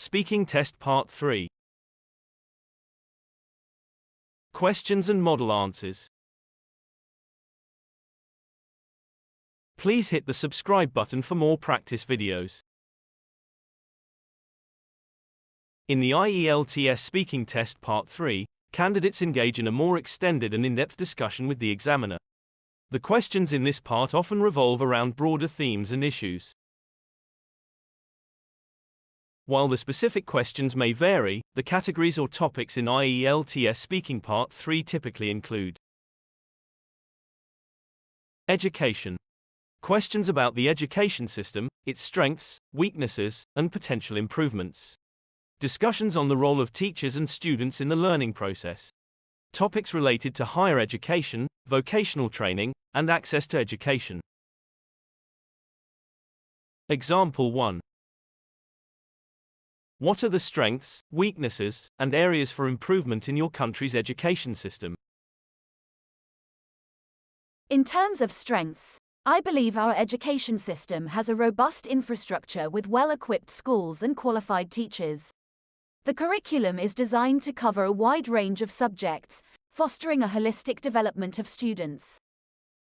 Speaking Test Part 3. Questions and Model Answers. Please hit the subscribe button for more practice videos. In the IELTS Speaking Test Part 3, candidates engage in a more extended and in-depth discussion with the examiner. The questions in this part often revolve around broader themes and issues. While the specific questions may vary, the categories or topics in IELTS Speaking Part 3 typically include education. Questions about the education system, its strengths, weaknesses, and potential improvements. Discussions on the role of teachers and students in the learning process. Topics related to higher education, vocational training, and access to education. Example 1. What are the strengths, weaknesses, and areas for improvement in your country's education system? In terms of strengths, I believe our education system has a robust infrastructure with well-equipped schools and qualified teachers. The curriculum is designed to cover a wide range of subjects, fostering a holistic development of students.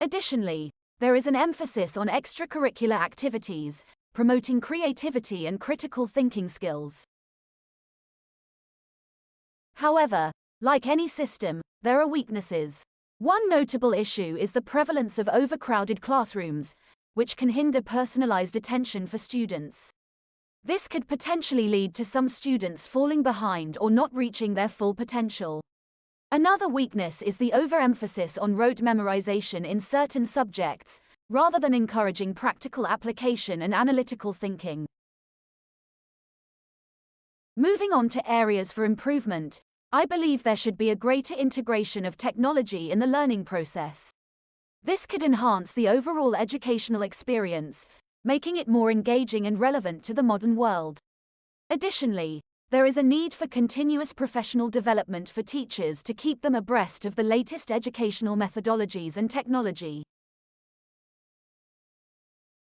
Additionally, there is an emphasis on extracurricular activities, promoting creativity and critical thinking skills. However, like any system, there are weaknesses. One notable issue is the prevalence of overcrowded classrooms, which can hinder personalized attention for students. This could potentially lead to some students falling behind or not reaching their full potential. Another weakness is the overemphasis on rote memorization in certain subjects, rather than encouraging practical application and analytical thinking. Moving on to areas for improvement, I believe there should be a greater integration of technology in the learning process. This could enhance the overall educational experience, making it more engaging and relevant to the modern world. Additionally, there is a need for continuous professional development for teachers to keep them abreast of the latest educational methodologies and technology.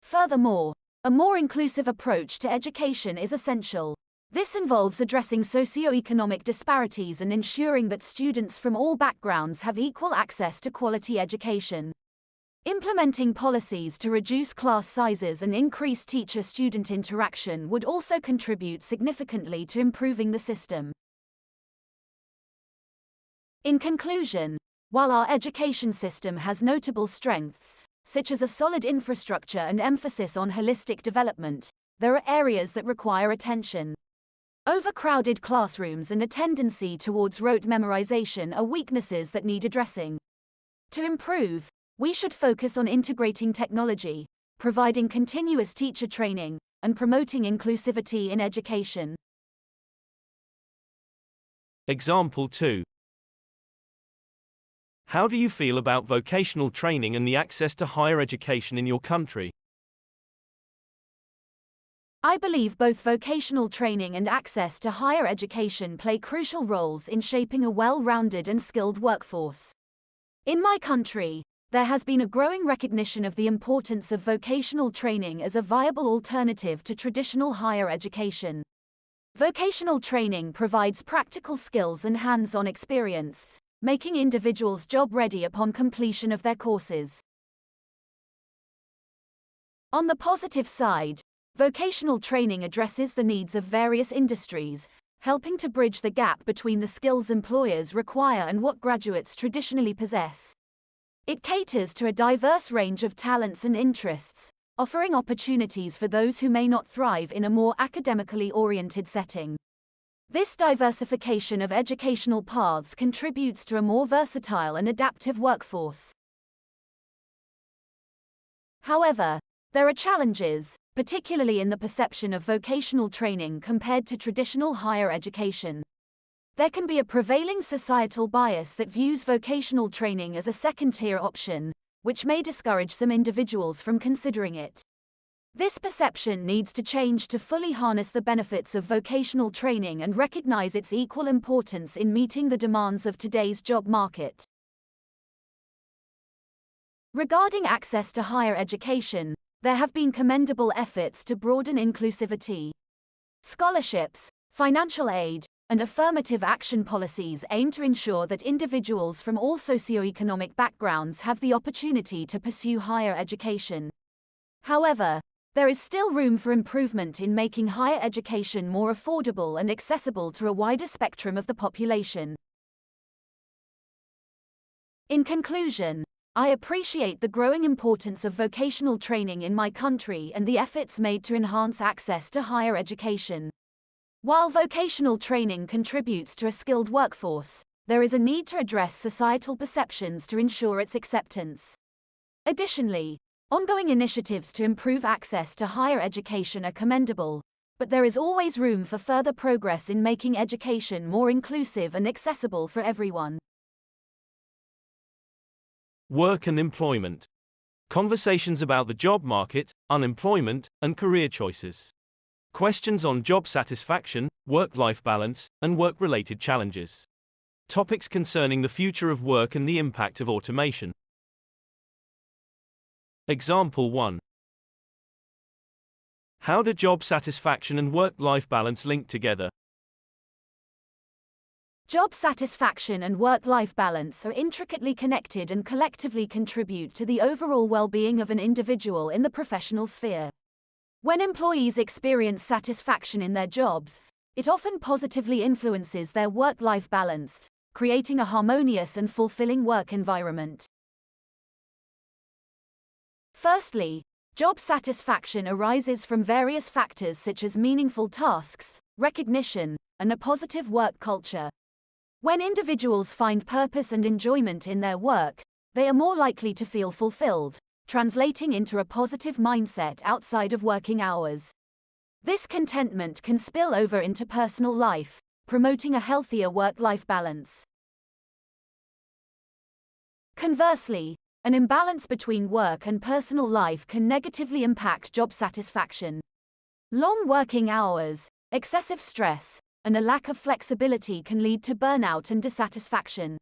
Furthermore, a more inclusive approach to education is essential. This involves addressing socioeconomic disparities and ensuring that students from all backgrounds have equal access to quality education. Implementing policies to reduce class sizes and increase teacher-student interaction would also contribute significantly to improving the system. In conclusion, while our education system has notable strengths, such as a solid infrastructure and emphasis on holistic development, there are areas that require attention. Overcrowded classrooms and a tendency towards rote memorization are weaknesses that need addressing. To improve, we should focus on integrating technology, providing continuous teacher training, and promoting inclusivity in education. Example 2. How do you feel about vocational training and the access to higher education in your country? I believe both vocational training and access to higher education play crucial roles in shaping a well-rounded and skilled workforce. In my country, there has been a growing recognition of the importance of vocational training as a viable alternative to traditional higher education. Vocational training provides practical skills and hands-on experience, making individuals job-ready upon completion of their courses. On the positive side, vocational training addresses the needs of various industries, helping to bridge the gap between the skills employers require and what graduates traditionally possess. It caters to a diverse range of talents and interests, offering opportunities for those who may not thrive in a more academically oriented setting. This diversification of educational paths contributes to a more versatile and adaptive workforce. However, there are challenges, particularly in the perception of vocational training compared to traditional higher education. There can be a prevailing societal bias that views vocational training as a second-tier option, which may discourage some individuals from considering it. This perception needs to change to fully harness the benefits of vocational training and recognize its equal importance in meeting the demands of today's job market. Regarding access to higher education, there have been commendable efforts to broaden inclusivity. Scholarships, financial aid, and affirmative action policies aim to ensure that individuals from all socioeconomic backgrounds have the opportunity to pursue higher education. However, there is still room for improvement in making higher education more affordable and accessible to a wider spectrum of the population. In conclusion, I appreciate the growing importance of vocational training in my country and the efforts made to enhance access to higher education. While vocational training contributes to a skilled workforce, there is a need to address societal perceptions to ensure its acceptance. Additionally, ongoing initiatives to improve access to higher education are commendable, but there is always room for further progress in making education more inclusive and accessible for everyone. Work and employment. Conversations about the job market, unemployment, and career choices. Questions on job satisfaction, work-life balance, and work-related challenges. Topics concerning the future of work and the impact of automation. Example 1. How do job satisfaction and work-life balance link together? Job satisfaction and work-life balance are intricately connected and collectively contribute to the overall well-being of an individual in the professional sphere. When employees experience satisfaction in their jobs, it often positively influences their work-life balance, creating a harmonious and fulfilling work environment. Firstly, job satisfaction arises from various factors such as meaningful tasks, recognition, and a positive work culture. When individuals find purpose and enjoyment in their work, they are more likely to feel fulfilled, translating into a positive mindset outside of working hours. This contentment can spill over into personal life, promoting a healthier work-life balance. Conversely, an imbalance between work and personal life can negatively impact job satisfaction. Long working hours, excessive stress, and a lack of flexibility can lead to burnout and dissatisfaction.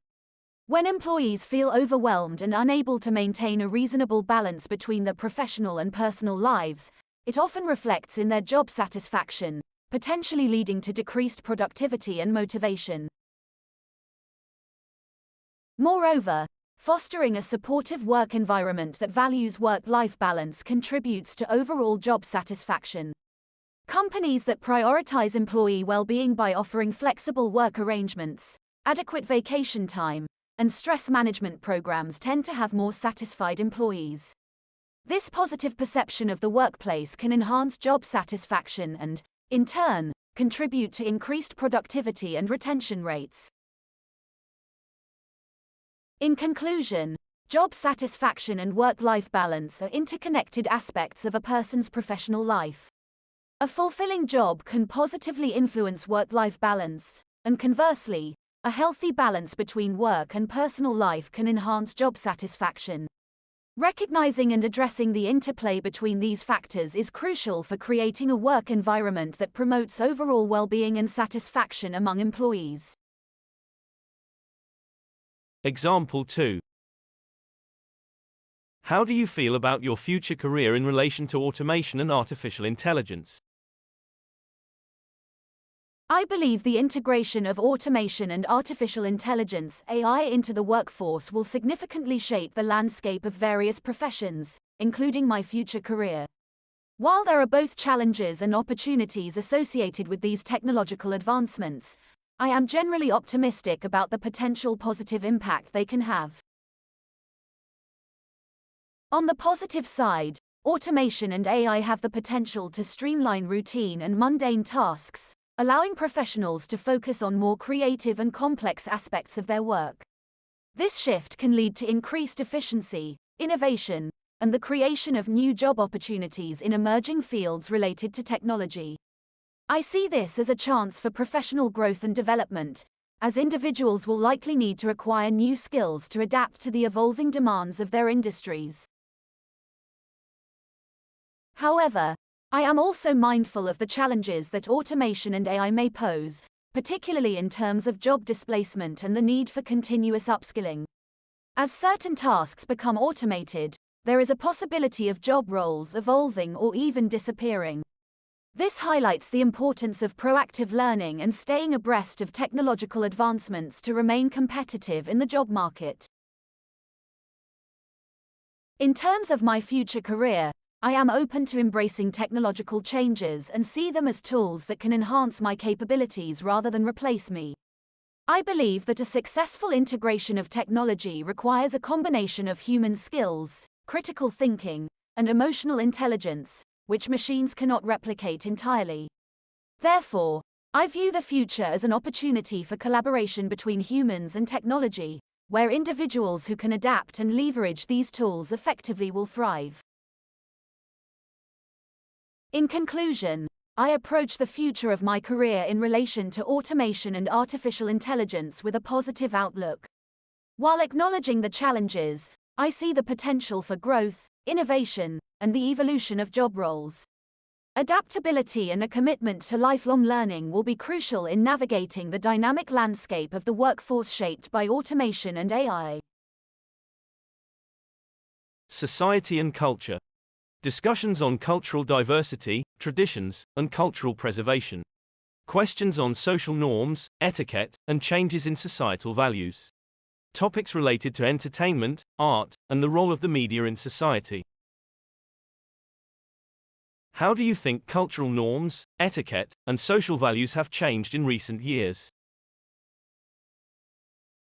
When employees feel overwhelmed and unable to maintain a reasonable balance between their professional and personal lives, it often reflects in their job satisfaction, potentially leading to decreased productivity and motivation. Moreover, fostering a supportive work environment that values work-life balance contributes to overall job satisfaction. Companies that prioritize employee well-being by offering flexible work arrangements, adequate vacation time, and stress management programs tend to have more satisfied employees. This positive perception of the workplace can enhance job satisfaction and, in turn, contribute to increased productivity and retention rates. In conclusion, job satisfaction and work-life balance are interconnected aspects of a person's professional life. A fulfilling job can positively influence work-life balance, and conversely, a healthy balance between work and personal life can enhance job satisfaction. Recognizing and addressing the interplay between these factors is crucial for creating a work environment that promotes overall well-being and satisfaction among employees. Example 2. How do you feel about your future career in relation to automation and artificial intelligence? I believe the integration of automation and artificial intelligence (AI) into the workforce will significantly shape the landscape of various professions, including my future career. While there are both challenges and opportunities associated with these technological advancements, I am generally optimistic about the potential positive impact they can have. On the positive side, automation and AI have the potential to streamline routine and mundane tasks, allowing professionals to focus on more creative and complex aspects of their work. This shift can lead to increased efficiency, innovation, and the creation of new job opportunities in emerging fields related to technology. I see this as a chance for professional growth and development, as individuals will likely need to acquire new skills to adapt to the evolving demands of their industries. However, I am also mindful of the challenges that automation and AI may pose, particularly in terms of job displacement and the need for continuous upskilling. As certain tasks become automated, there is a possibility of job roles evolving or even disappearing. This highlights the importance of proactive learning and staying abreast of technological advancements to remain competitive in the job market. In terms of my future career, I am open to embracing technological changes and see them as tools that can enhance my capabilities rather than replace me. I believe that a successful integration of technology requires a combination of human skills, critical thinking, and emotional intelligence, which machines cannot replicate entirely. Therefore, I view the future as an opportunity for collaboration between humans and technology, where individuals who can adapt and leverage these tools effectively will thrive. In conclusion, I approach the future of my career in relation to automation and artificial intelligence with a positive outlook. While acknowledging the challenges, I see the potential for growth, innovation, and the evolution of job roles. Adaptability and a commitment to lifelong learning will be crucial in navigating the dynamic landscape of the workforce shaped by automation and AI. Society and culture. Discussions on cultural diversity, traditions, and cultural preservation. Questions on social norms, etiquette, and changes in societal values. Topics related to entertainment, art, and the role of the media in society. How do you think cultural norms, etiquette, and social values have changed in recent years?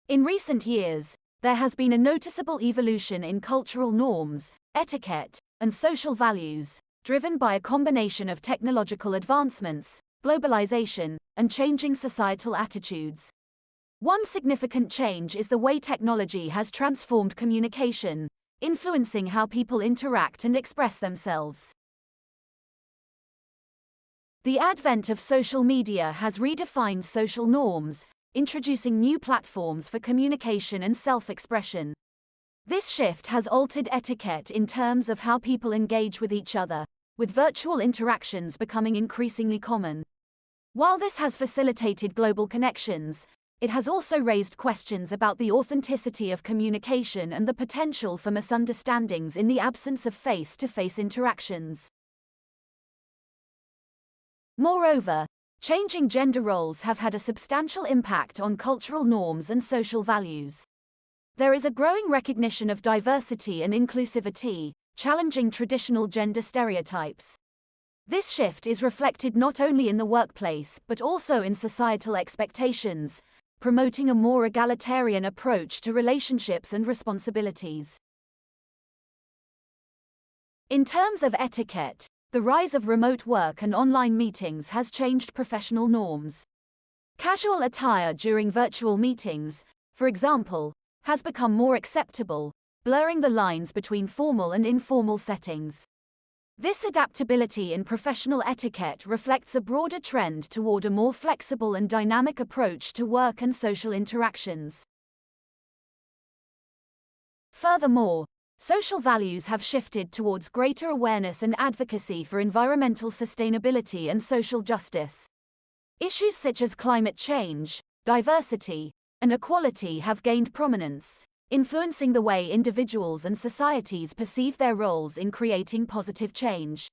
In recent years, there has been a noticeable evolution in cultural norms, etiquette, and social values, driven by a combination of technological advancements, globalization, and changing societal attitudes. One significant change is the way technology has transformed communication, influencing how people interact and express themselves. The advent of social media has redefined social norms, introducing new platforms for communication and self-expression. This shift has altered etiquette in terms of how people engage with each other, with virtual interactions becoming increasingly common. While this has facilitated global connections, it has also raised questions about the authenticity of communication and the potential for misunderstandings in the absence of face-to-face interactions. Moreover, changing gender roles have had a substantial impact on cultural norms and social values. There is a growing recognition of diversity and inclusivity, challenging traditional gender stereotypes. This shift is reflected not only in the workplace but also in societal expectations, promoting a more egalitarian approach to relationships and responsibilities. In terms of etiquette, the rise of remote work and online meetings has changed professional norms. Casual attire during virtual meetings, for example, has become more acceptable, blurring the lines between formal and informal settings. This adaptability in professional etiquette reflects a broader trend toward a more flexible and dynamic approach to work and social interactions. Furthermore, social values have shifted towards greater awareness and advocacy for environmental sustainability and social justice. Issues such as climate change, diversity, and equality have gained prominence, influencing the way individuals and societies perceive their roles in creating positive change.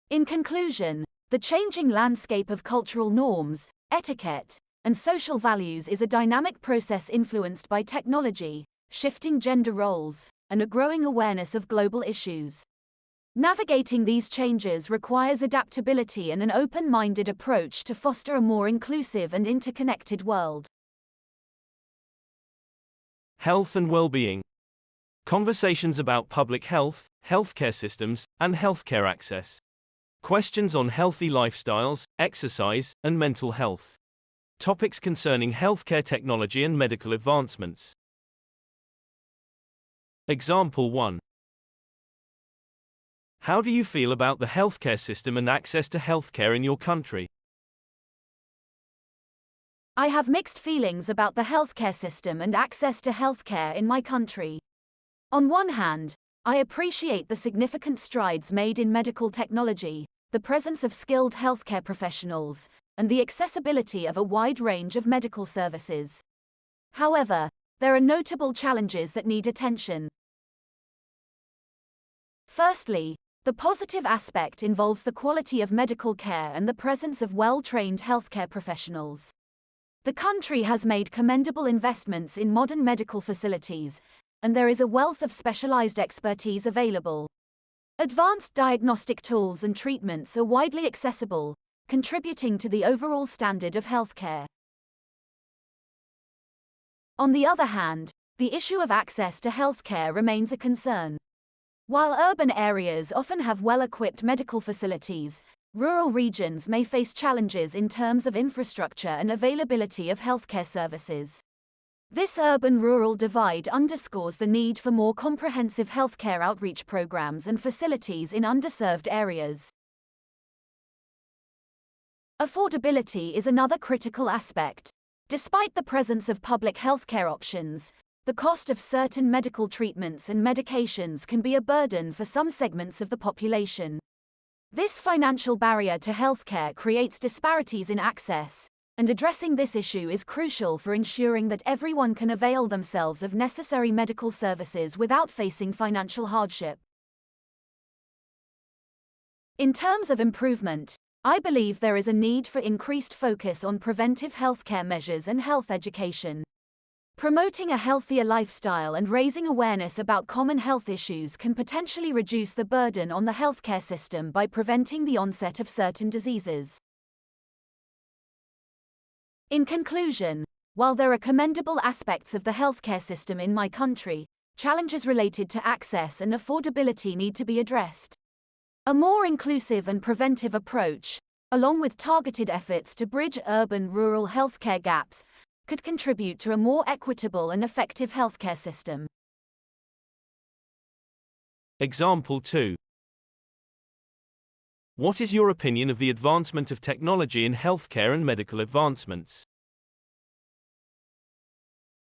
In conclusion, the changing landscape of cultural norms, etiquette, and social values is a dynamic process influenced by technology, shifting gender roles, and a growing awareness of global issues. Navigating these changes requires adaptability and an open-minded approach to foster a more inclusive and interconnected world. Health and well-being. Conversations about public health, healthcare systems, and healthcare access. Questions on healthy lifestyles, exercise, and mental health. Topics concerning healthcare technology and medical advancements. Example 1. How do you feel about the healthcare system and access to healthcare in your country? I have mixed feelings about the healthcare system and access to healthcare in my country. On one hand, I appreciate the significant strides made in medical technology, the presence of skilled healthcare professionals, and the accessibility of a wide range of medical services. However, there are notable challenges that need attention. Firstly, The positive aspect involves the quality of medical care and the presence of well-trained healthcare professionals. The country has made commendable investments in modern medical facilities, and there is a wealth of specialized expertise available. Advanced diagnostic tools and treatments are widely accessible, contributing to the overall standard of healthcare. On the other hand, the issue of access to healthcare remains a concern. While urban areas often have well-equipped medical facilities, rural regions may face challenges in terms of infrastructure and availability of healthcare services. This urban-rural divide underscores the need for more comprehensive healthcare outreach programs and facilities in underserved areas. Affordability is another critical aspect. Despite the presence of public healthcare options, the cost of certain medical treatments and medications can be a burden for some segments of the population. This financial barrier to healthcare creates disparities in access, and addressing this issue is crucial for ensuring that everyone can avail themselves of necessary medical services without facing financial hardship. In terms of improvement, I believe there is a need for increased focus on preventive healthcare measures and health education. Promoting a healthier lifestyle and raising awareness about common health issues can potentially reduce the burden on the healthcare system by preventing the onset of certain diseases. In conclusion, while there are commendable aspects of the healthcare system in my country, challenges related to access and affordability need to be addressed. A more inclusive and preventive approach, along with targeted efforts to bridge urban-rural healthcare gaps, could contribute to a more equitable and effective healthcare system. Example 2. What is your opinion of the advancement of technology in healthcare and medical advancements?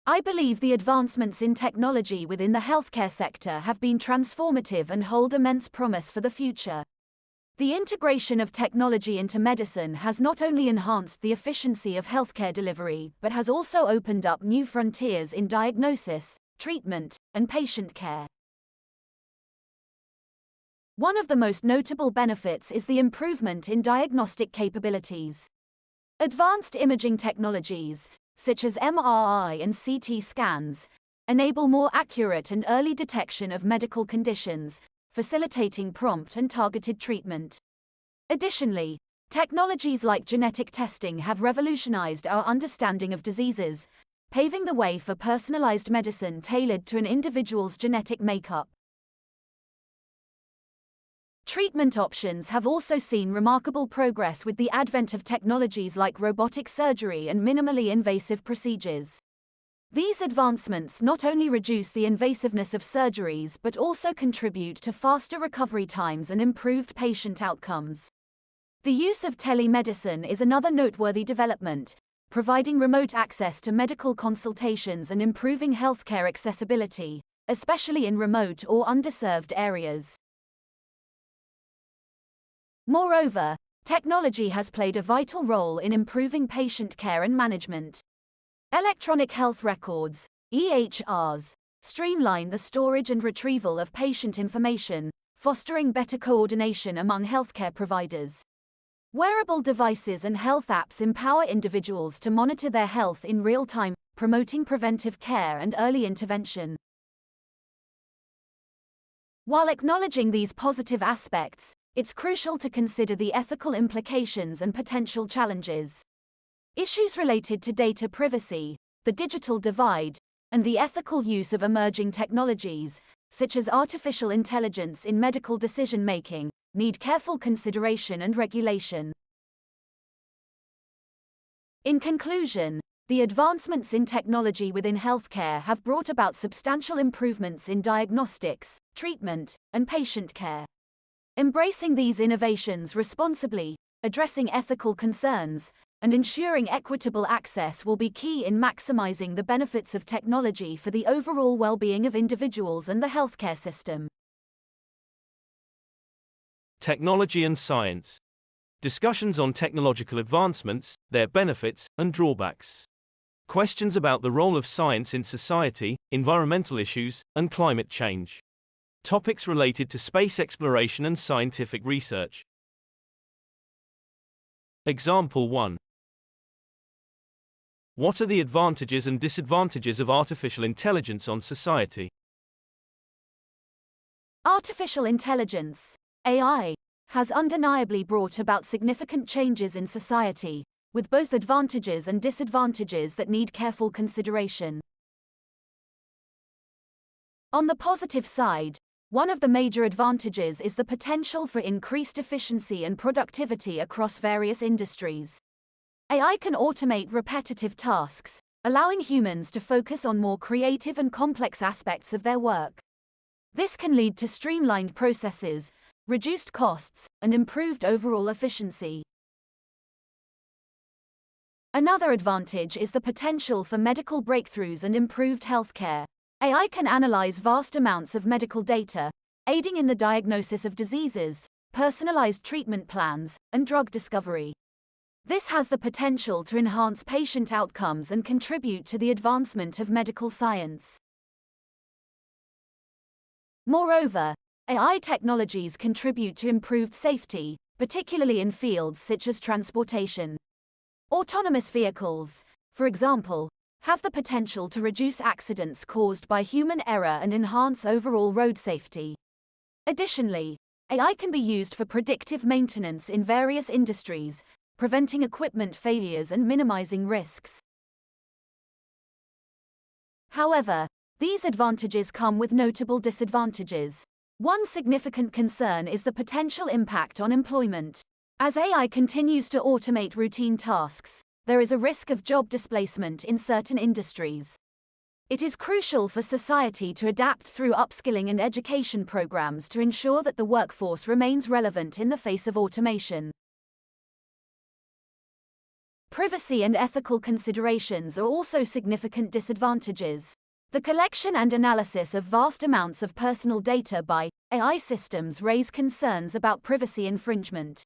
I believe the advancements in technology within the healthcare sector have been transformative and hold immense promise for the future. The integration of technology into medicine has not only enhanced the efficiency of healthcare delivery but has also opened up new frontiers in diagnosis, treatment, and patient care. One of the most notable benefits is the improvement in diagnostic capabilities. Advanced imaging technologies, such as MRI and CT scans, enable more accurate and early detection of medical conditions, facilitating prompt and targeted treatment. Additionally, technologies like genetic testing have revolutionized our understanding of diseases, paving the way for personalized medicine tailored to an individual's genetic makeup. Treatment options have also seen remarkable progress with the advent of technologies like robotic surgery and minimally invasive procedures. These advancements not only reduce the invasiveness of surgeries but also contribute to faster recovery times and improved patient outcomes. The use of telemedicine is another noteworthy development, providing remote access to medical consultations and improving healthcare accessibility, especially in remote or underserved areas. Moreover, technology has played a vital role in improving patient care and management. Electronic health records, EHRs, streamline the storage and retrieval of patient information, fostering better coordination among healthcare providers. Wearable devices and health apps empower individuals to monitor their health in real time, promoting preventive care and early intervention. While acknowledging these positive aspects, it's crucial to consider the ethical implications and potential challenges. Issues related to data privacy, the digital divide, and the ethical use of emerging technologies, such as artificial intelligence in medical decision-making, need careful consideration and regulation. In conclusion, the advancements in technology within healthcare have brought about substantial improvements in diagnostics, treatment, and patient care. Embracing these innovations responsibly, addressing ethical concerns, and ensuring equitable access will be key in maximizing the benefits of technology for the overall well-being of individuals and the healthcare system. Technology and science. Discussions on technological advancements, their benefits, and drawbacks. Questions about the role of science in society, environmental issues, and climate change. Topics related to space exploration and scientific research. Example 1. What are the advantages and disadvantages of artificial intelligence on society? Artificial intelligence, AI, has undeniably brought about significant changes in society, with both advantages and disadvantages that need careful consideration. On the positive side, one of the major advantages is the potential for increased efficiency and productivity across various industries. AI can automate repetitive tasks, allowing humans to focus on more creative and complex aspects of their work. This can lead to streamlined processes, reduced costs, and improved overall efficiency. Another advantage is the potential for medical breakthroughs and improved healthcare. AI can analyze vast amounts of medical data, aiding in the diagnosis of diseases, personalized treatment plans, and drug discovery. This has the potential to enhance patient outcomes and contribute to the advancement of medical science. Moreover, AI technologies contribute to improved safety, particularly in fields such as transportation. Autonomous vehicles, for example, have the potential to reduce accidents caused by human error and enhance overall road safety. Additionally, AI can be used for predictive maintenance in various industries, preventing equipment failures and minimizing risks. However, these advantages come with notable disadvantages. One significant concern is the potential impact on employment. As AI continues to automate routine tasks, there is a risk of job displacement in certain industries. It is crucial for society to adapt through upskilling and education programs to ensure that the workforce remains relevant in the face of automation. Privacy and ethical considerations are also significant disadvantages. The collection and analysis of vast amounts of personal data by AI systems raise concerns about privacy infringement.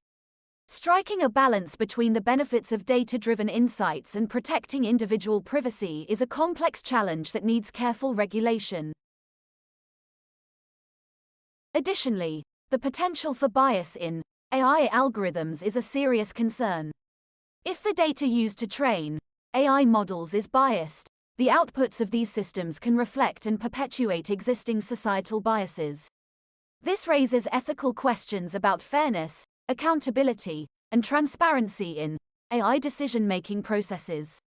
Striking a balance between the benefits of data-driven insights and protecting individual privacy is a complex challenge that needs careful regulation. Additionally, the potential for bias in AI algorithms is a serious concern. If the data used to train AI models is biased, the outputs of these systems can reflect and perpetuate existing societal biases. This raises ethical questions about fairness, accountability, and transparency in AI decision-making processes.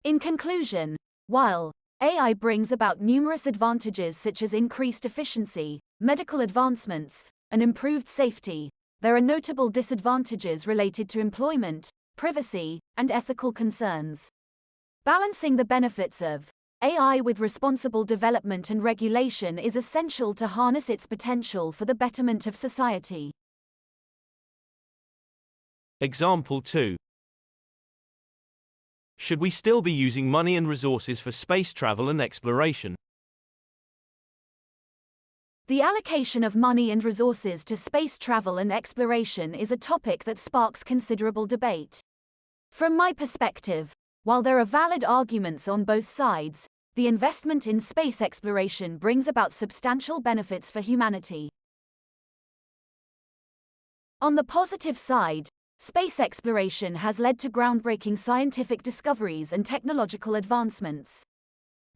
In conclusion, while AI brings about numerous advantages such as increased efficiency, medical advancements, and improved safety, there are notable disadvantages related to employment, privacy, and ethical concerns. Balancing the benefits of AI with responsible development and regulation is essential to harness its potential for the betterment of society. Example 2. Should we still be using money and resources for space travel and exploration? The allocation of money and resources to space travel and exploration is a topic that sparks considerable debate. From my perspective, while there are valid arguments on both sides, the investment in space exploration brings about substantial benefits for humanity. On the positive side, space exploration has led to groundbreaking scientific discoveries and technological advancements.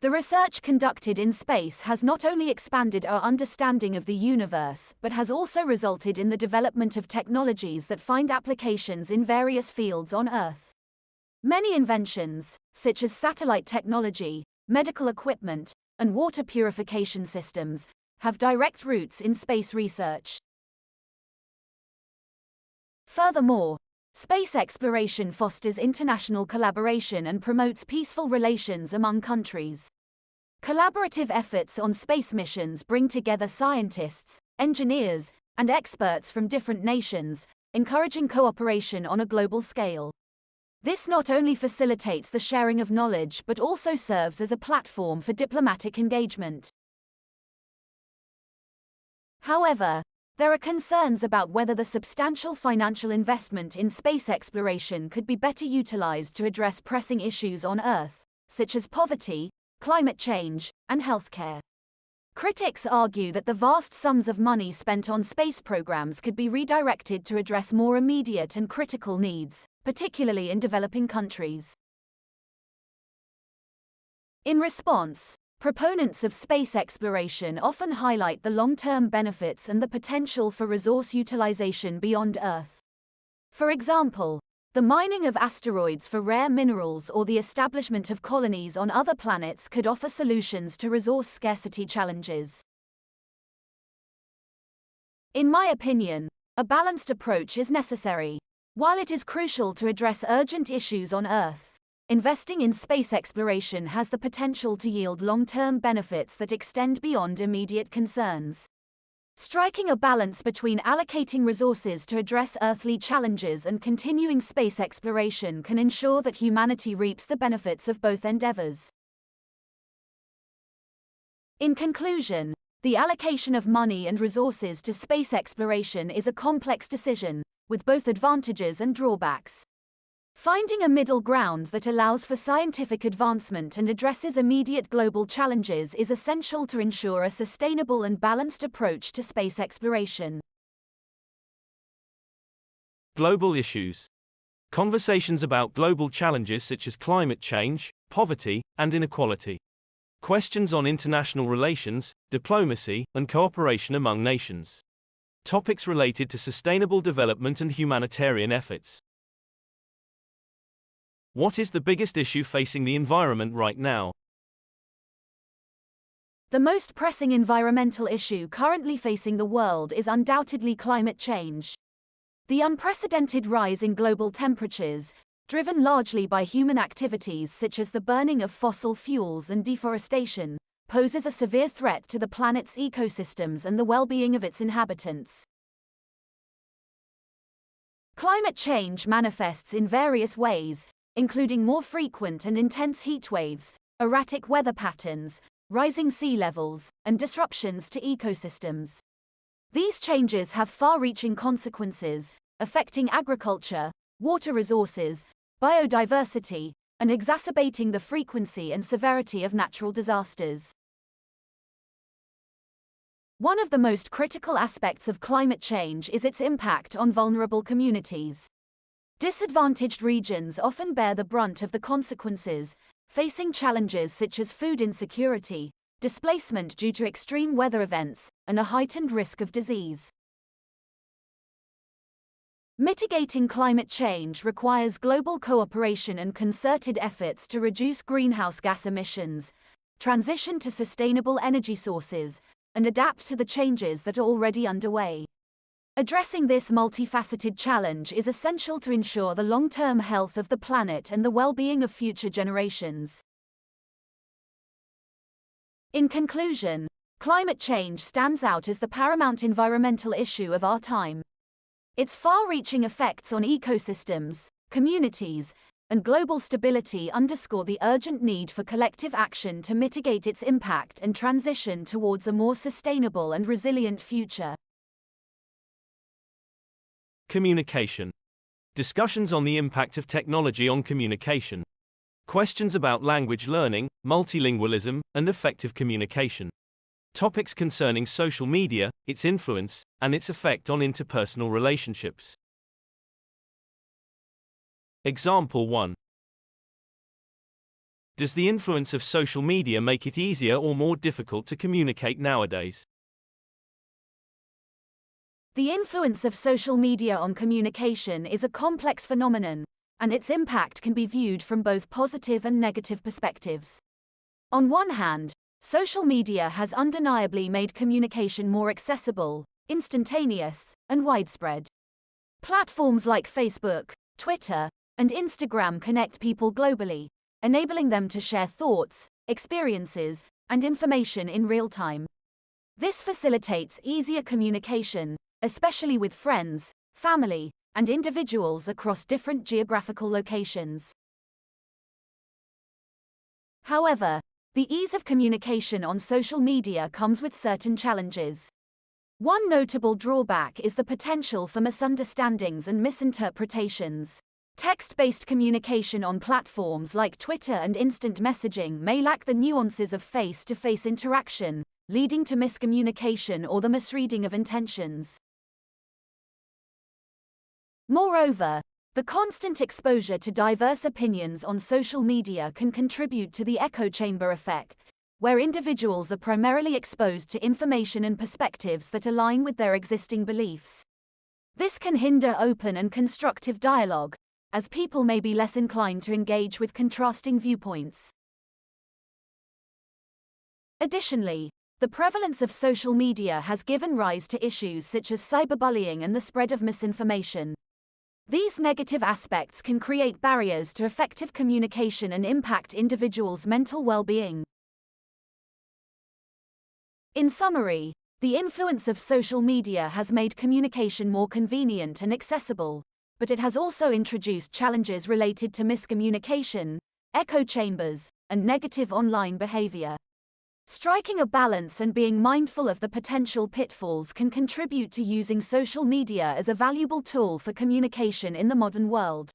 The research conducted in space has not only expanded our understanding of the universe but has also resulted in the development of technologies that find applications in various fields on Earth. Many inventions, such as satellite technology, medical equipment, and water purification systems, have direct roots in space research. Furthermore, space exploration fosters international collaboration and promotes peaceful relations among countries. Collaborative efforts on space missions bring together scientists, engineers, and experts from different nations, encouraging cooperation on a global scale. This not only facilitates the sharing of knowledge but also serves as a platform for diplomatic engagement. However, there are concerns about whether the substantial financial investment in space exploration could be better utilized to address pressing issues on Earth, such as poverty, climate change, and healthcare. Critics argue that the vast sums of money spent on space programs could be redirected to address more immediate and critical needs, particularly in developing countries. In response, proponents of space exploration often highlight the long-term benefits and the potential for resource utilization beyond Earth. For example, the mining of asteroids for rare minerals or the establishment of colonies on other planets could offer solutions to resource scarcity challenges. In my opinion, a balanced approach is necessary. While it is crucial to address urgent issues on Earth, investing in space exploration has the potential to yield long-term benefits that extend beyond immediate concerns. Striking a balance between allocating resources to address earthly challenges and continuing space exploration can ensure that humanity reaps the benefits of both endeavors. In conclusion, the allocation of money and resources to space exploration is a complex decision, with both advantages and drawbacks. Finding a middle ground that allows for scientific advancement and addresses immediate global challenges is essential to ensure a sustainable and balanced approach to space exploration. Global issues. Conversations about global challenges such as climate change, poverty, and inequality. Questions on international relations, diplomacy, and cooperation among nations. Topics related to sustainable development and humanitarian efforts. What is the biggest issue facing the environment right now? The most pressing environmental issue currently facing the world is undoubtedly climate change. The unprecedented rise in global temperatures, driven largely by human activities such as the burning of fossil fuels and deforestation, poses a severe threat to the planet's ecosystems and the well-being of its inhabitants. Climate change manifests in various ways, including more frequent and intense heat waves, erratic weather patterns, rising sea levels, and disruptions to ecosystems. These changes have far-reaching consequences, affecting agriculture, water resources, biodiversity, and exacerbating the frequency and severity of natural disasters. One of the most critical aspects of climate change is its impact on vulnerable communities. Disadvantaged regions often bear the brunt of the consequences, facing challenges such as food insecurity, displacement due to extreme weather events, and a heightened risk of disease. Mitigating climate change requires global cooperation and concerted efforts to reduce greenhouse gas emissions, transition to sustainable energy sources, and adapt to the changes that are already underway. Addressing this multifaceted challenge is essential to ensure the long-term health of the planet and the well-being of future generations. In conclusion, climate change stands out as the paramount environmental issue of our time. Its far-reaching effects on ecosystems, communities, and global stability underscore the urgent need for collective action to mitigate its impact and transition towards a more sustainable and resilient future. Communication. Discussions on the impact of technology on communication. Questions about language learning, multilingualism, and effective communication. Topics concerning social media, its influence, and its effect on interpersonal relationships. Example 1. Does the influence of social media make it easier or more difficult to communicate nowadays? The influence of social media on communication is a complex phenomenon, and its impact can be viewed from both positive and negative perspectives. On one hand, social media has undeniably made communication more accessible, instantaneous, and widespread. Platforms like Facebook, Twitter, and Instagram connect people globally, enabling them to share thoughts, experiences, and information in real time. This facilitates easier communication, especially with friends, family, and individuals across different geographical locations. However, the ease of communication on social media comes with certain challenges. One notable drawback is the potential for misunderstandings and misinterpretations. Text-based communication on platforms like Twitter and instant messaging may lack the nuances of face-to-face interaction, leading to miscommunication or the misreading of intentions. Moreover, the constant exposure to diverse opinions on social media can contribute to the echo chamber effect, where individuals are primarily exposed to information and perspectives that align with their existing beliefs. This can hinder open and constructive dialogue, as people may be less inclined to engage with contrasting viewpoints. Additionally, the prevalence of social media has given rise to issues such as cyberbullying and the spread of misinformation. These negative aspects can create barriers to effective communication and impact individuals' mental well-being. In summary, the influence of social media has made communication more convenient and accessible, but it has also introduced challenges related to miscommunication, echo chambers, and negative online behavior. Striking a balance and being mindful of the potential pitfalls can contribute to using social media as a valuable tool for communication in the modern world.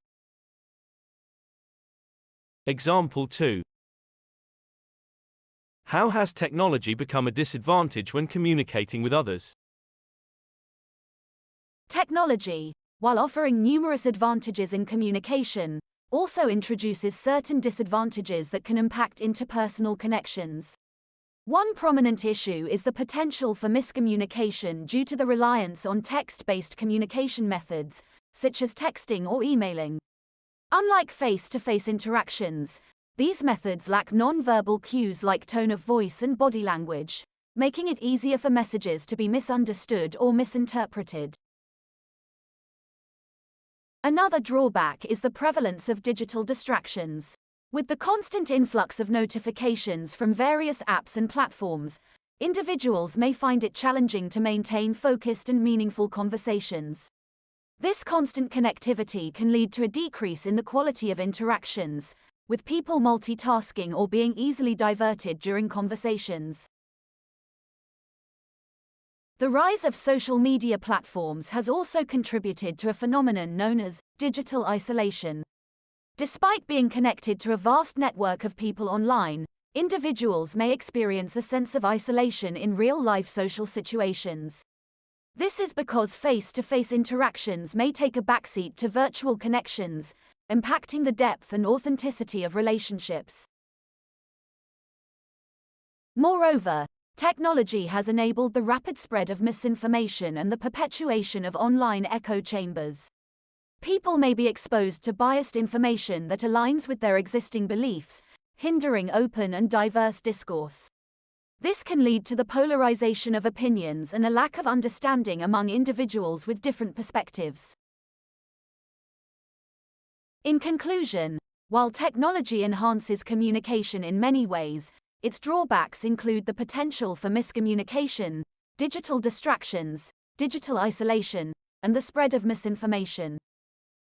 Example 2. How has technology become a disadvantage when communicating with others? Technology, while offering numerous advantages in communication, also introduces certain disadvantages that can impact interpersonal connections. One prominent issue is the potential for miscommunication due to the reliance on text-based communication methods, such as texting or emailing. Unlike face-to-face interactions, these methods lack non-verbal cues like tone of voice and body language, making it easier for messages to be misunderstood or misinterpreted. Another drawback is the prevalence of digital distractions. With the constant influx of notifications from various apps and platforms, individuals may find it challenging to maintain focused and meaningful conversations. This constant connectivity can lead to a decrease in the quality of interactions, with people multitasking or being easily diverted during conversations. The rise of social media platforms has also contributed to a phenomenon known as digital isolation. Despite being connected to a vast network of people online, individuals may experience a sense of isolation in real-life social situations. This is because face-to-face interactions may take a backseat to virtual connections, impacting the depth and authenticity of relationships. Moreover, technology has enabled the rapid spread of misinformation and the perpetuation of online echo chambers. People may be exposed to biased information that aligns with their existing beliefs, hindering open and diverse discourse. This can lead to the polarization of opinions and a lack of understanding among individuals with different perspectives. In conclusion, while technology enhances communication in many ways, its drawbacks include the potential for miscommunication, digital distractions, digital isolation, and the spread of misinformation.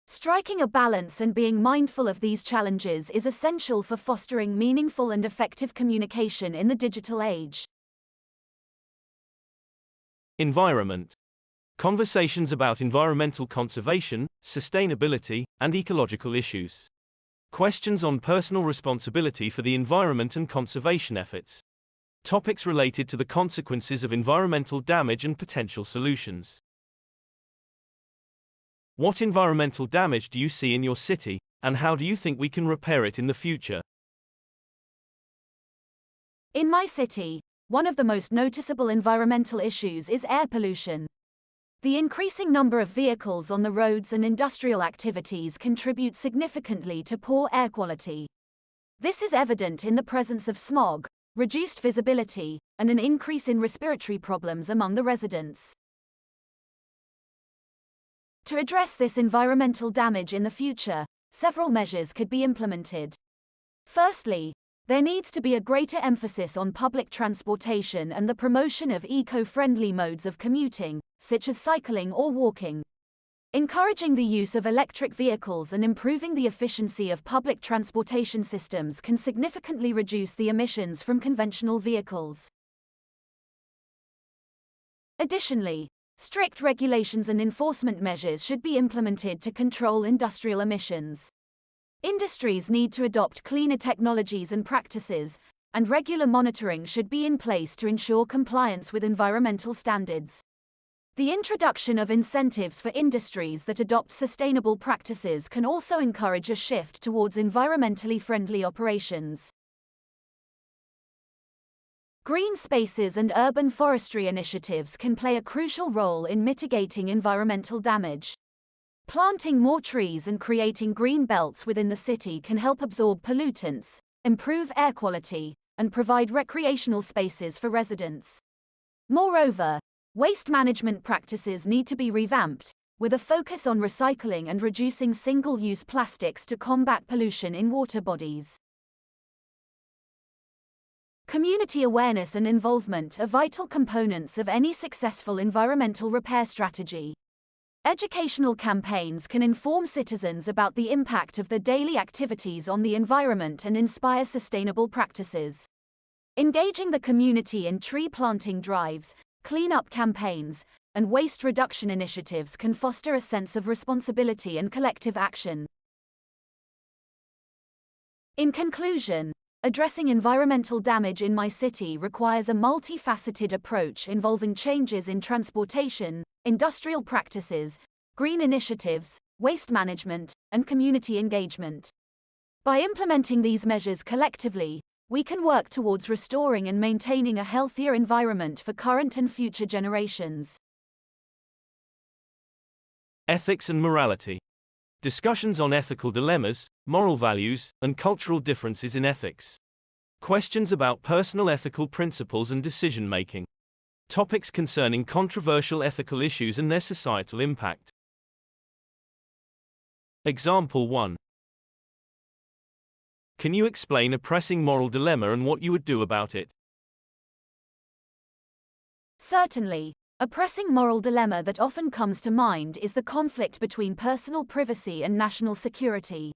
Striking a balance and being mindful of these challenges is essential for fostering meaningful and effective communication in the digital age. Environment. Conversations about environmental conservation, sustainability, and ecological issues. Questions on personal responsibility for the environment and conservation efforts. Topics related to the consequences of environmental damage and potential solutions. What environmental damage do you see in your city, and how do you think we can repair it in the future? In my city, one of the most noticeable environmental issues is air pollution. The increasing number of vehicles on the roads and industrial activities contribute significantly to poor air quality. This is evident in the presence of smog, reduced visibility, and an increase in respiratory problems among the residents. To address this environmental damage in the future, several measures could be implemented. Firstly, there needs to be a greater emphasis on public transportation and the promotion of eco-friendly modes of commuting, such as cycling or walking. Encouraging the use of electric vehicles and improving the efficiency of public transportation systems can significantly reduce the emissions from conventional vehicles. Additionally, strict regulations and enforcement measures should be implemented to control industrial emissions. Industries need to adopt cleaner technologies and practices, and regular monitoring should be in place to ensure compliance with environmental standards. The introduction of incentives for industries that adopt sustainable practices can also encourage a shift towards environmentally friendly operations. Green spaces and urban forestry initiatives can play a crucial role in mitigating environmental damage. Planting more trees and creating green belts within the city can help absorb pollutants, improve air quality, and provide recreational spaces for residents. Moreover, waste management practices need to be revamped, with a focus on recycling and reducing single-use plastics to combat pollution in water bodies. Community awareness and involvement are vital components of any successful environmental repair strategy. Educational campaigns can inform citizens about the impact of their daily activities on the environment and inspire sustainable practices. Engaging the community in tree planting drives, clean-up campaigns, and waste reduction initiatives can foster a sense of responsibility and collective action. In conclusion, addressing environmental damage in my city requires a multifaceted approach involving changes in transportation, industrial practices, green initiatives, waste management, and community engagement. By implementing these measures collectively, we can work towards restoring and maintaining a healthier environment for current and future generations. Ethics and morality. Discussions on ethical dilemmas, moral values, and cultural differences in ethics. Questions about personal ethical principles and decision-making. Topics concerning controversial ethical issues and their societal impact. Example 1. Can you explain a pressing moral dilemma and what you would do about it? Certainly. A pressing moral dilemma that often comes to mind is the conflict between personal privacy and national security.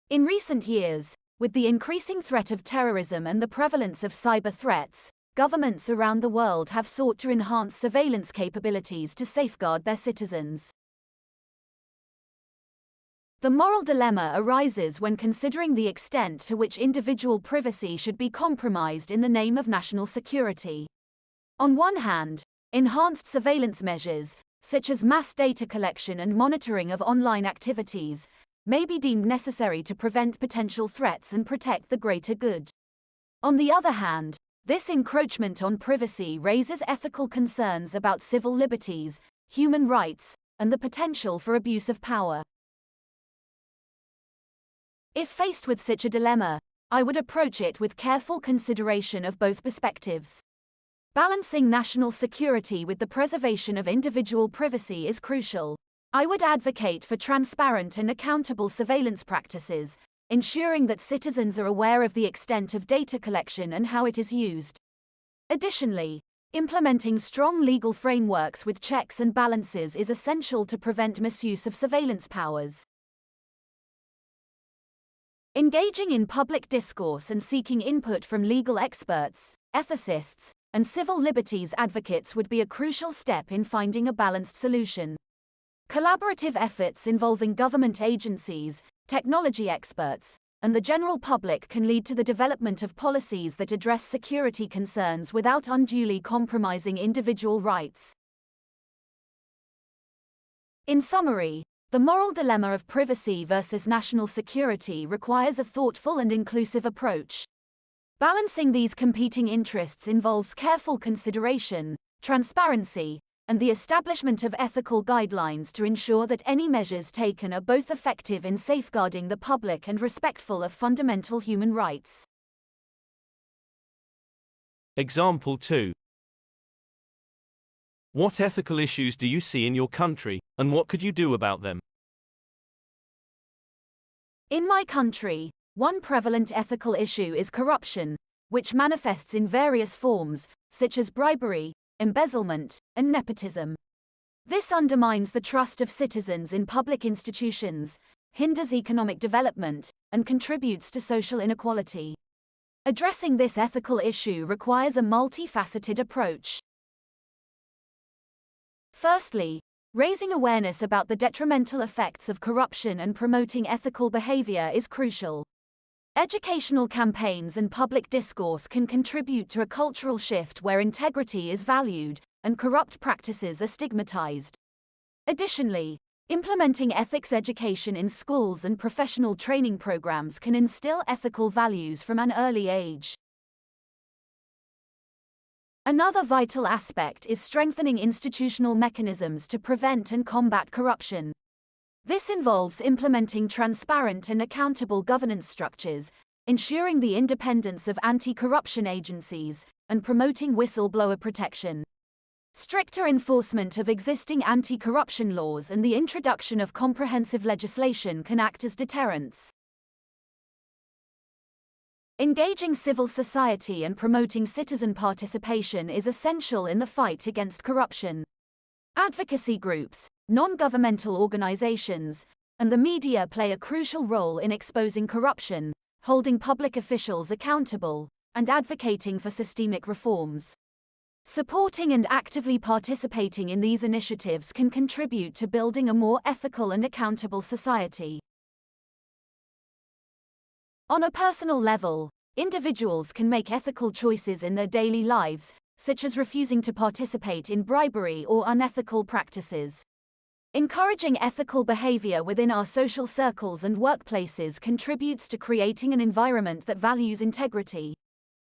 In recent years, with the increasing threat of terrorism and the prevalence of cyber threats, governments around the world have sought to enhance surveillance capabilities to safeguard their citizens. The moral dilemma arises when considering the extent to which individual privacy should be compromised in the name of national security. On one hand, enhanced surveillance measures, such as mass data collection and monitoring of online activities, may be deemed necessary to prevent potential threats and protect the greater good. On the other hand, this encroachment on privacy raises ethical concerns about civil liberties, human rights, and the potential for abuse of power. If faced with such a dilemma, I would approach it with careful consideration of both perspectives. Balancing national security with the preservation of individual privacy is crucial. I would advocate for transparent and accountable surveillance practices, ensuring that citizens are aware of the extent of data collection and how it is used. Additionally, implementing strong legal frameworks with checks and balances is essential to prevent misuse of surveillance powers. Engaging in public discourse and seeking input from legal experts, ethicists, and civil liberties advocates would be a crucial step in finding a balanced solution. Collaborative efforts involving government agencies, technology experts, and the general public can lead to the development of policies that address security concerns without unduly compromising individual rights. In summary, the moral dilemma of privacy versus national security requires a thoughtful and inclusive approach. Balancing these competing interests involves careful consideration, transparency, and the establishment of ethical guidelines to ensure that any measures taken are both effective in safeguarding the public and respectful of fundamental human rights. Example 2. What ethical issues do you see in your country, and what could you do about them? In my country, one prevalent ethical issue is corruption, which manifests in various forms, such as bribery, embezzlement, and nepotism. This undermines the trust of citizens in public institutions, hinders economic development, and contributes to social inequality. Addressing this ethical issue requires a multifaceted approach. Firstly, raising awareness about the detrimental effects of corruption and promoting ethical behavior is crucial. Educational campaigns and public discourse can contribute to a cultural shift where integrity is valued and corrupt practices are stigmatized. Additionally, implementing ethics education in schools and professional training programs can instill ethical values from an early age. Another vital aspect is strengthening institutional mechanisms to prevent and combat corruption. This involves implementing transparent and accountable governance structures, ensuring the independence of anti-corruption agencies, and promoting whistleblower protection. Stricter enforcement of existing anti-corruption laws and the introduction of comprehensive legislation can act as deterrents. Engaging civil society and promoting citizen participation is essential in the fight against corruption. Advocacy groups, non-governmental organizations, and the media play a crucial role in exposing corruption, holding public officials accountable, and advocating for systemic reforms. Supporting and actively participating in these initiatives can contribute to building a more ethical and accountable society. On a personal level, individuals can make ethical choices in their daily lives, such as refusing to participate in bribery or unethical practices. Encouraging ethical behavior within our social circles and workplaces contributes to creating an environment that values integrity.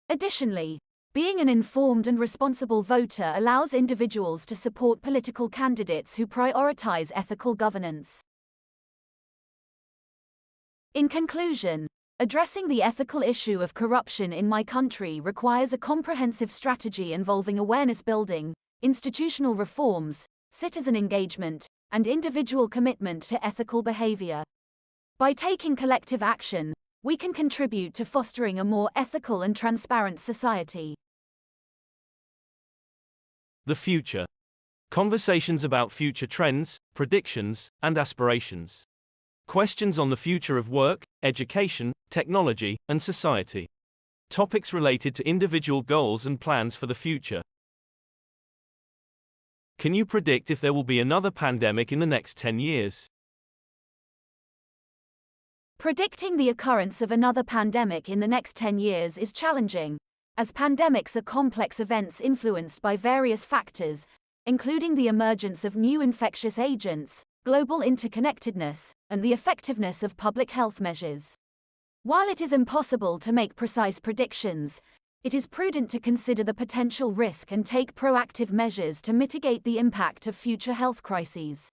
Additionally, being an informed and responsible voter allows individuals to support political candidates who prioritize ethical governance. In conclusion, addressing the ethical issue of corruption in my country requires a comprehensive strategy involving awareness building, institutional reforms, citizen engagement, and individual commitment to ethical behavior. By taking collective action, we can contribute to fostering a more ethical and transparent society. The future. Conversations about future trends, predictions, and aspirations. Questions on the future of work, education, technology, and society. Topics related to individual goals and plans for the future. Can you predict if there will be another pandemic in the next 10 years? Predicting the occurrence of another pandemic in the next 10 years is challenging, as pandemics are complex events influenced by various factors, including the emergence of new infectious agents, global interconnectedness, and the effectiveness of public health measures. While it is impossible to make precise predictions, it is prudent to consider the potential risk and take proactive measures to mitigate the impact of future health crises.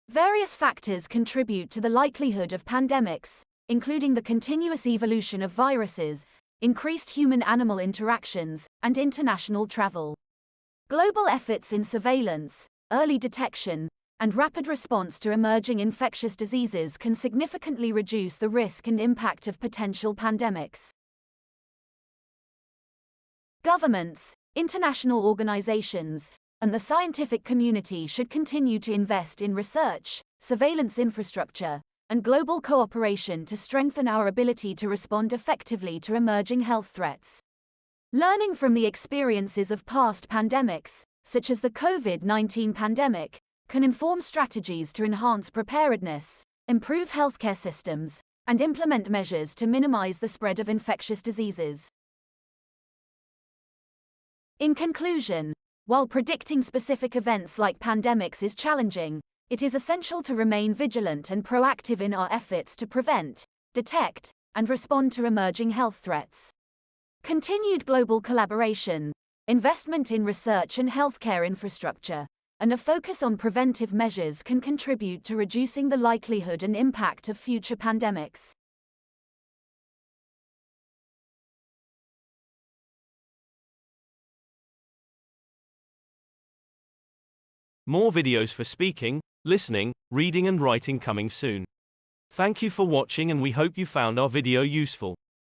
Various factors contribute to the likelihood of pandemics, including the continuous evolution of viruses, increased human-animal interactions, and international travel. Global efforts in surveillance, early detection, and rapid response to emerging infectious diseases can significantly reduce the risk and impact of potential pandemics. Governments, international organizations, and the scientific community should continue to invest in research, surveillance infrastructure, and global cooperation to strengthen our ability to respond effectively to emerging health threats. Learning from the experiences of past pandemics, such as the COVID-19 pandemic, can inform strategies to enhance preparedness, improve healthcare systems, and implement measures to minimize the spread of infectious diseases. In conclusion, while predicting specific events like pandemics is challenging, it is essential to remain vigilant and proactive in our efforts to prevent, detect, and respond to emerging health threats. Continued global collaboration, investment in research and healthcare infrastructure, and a focus on preventive measures can contribute to reducing the likelihood and impact of future pandemics. More videos for speaking, listening, reading and writing coming soon. Thank you for watching and we hope you found our video useful.